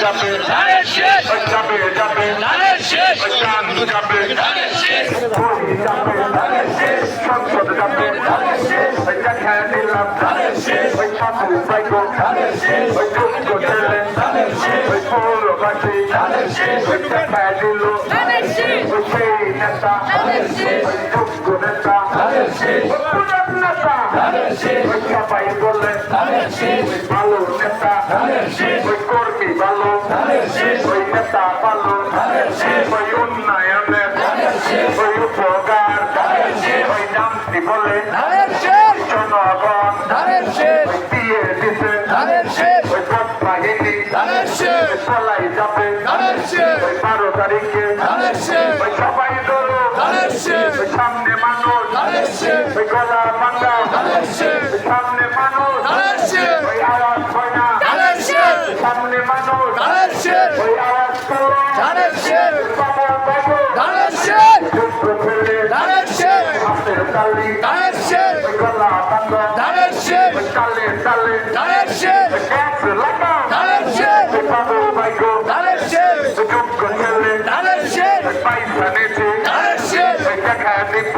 যাবে যাবে যাবে গান যাবে বই যাবে সংসদ যাবে দেখা দিলাম ওই সাধু বাইগো ওই যোগ্য ছেলে ওই পৌরবাসী ওই দেখা দিল ওই সেই নেতা ওই যোগ্য নেতা পুরান নেতা ওই সবাই বলে ওই ভালো নেতা ওই কর্মী ভালো ওই নেতা ভালো ওই উন্নয়নের ওই উপকার ওই নামটি বলে জনগণ ওই দিয়ে দিতে ওই পথ বাহিনী পলাই যাবে ওই 12 তারিখে ওই সবাই ধরো ওই সামনে মানুষ ওই গলা ভাঙ্গা ওই সামনে মানুষ ওই আওয়াজ হয় না সামনে মানুষ ওই আওয়াজ করো বাবা বাবু যুদ্ধ ফেলে হাতের তালি ওই গলা ভাঙ্গা ওই তালে তালে ওই গ্যাস লাগাও ওই বাবু বাইগো ওই যোগ্য ছেলে ওই পয়সা নিতে ওই দেখা দিব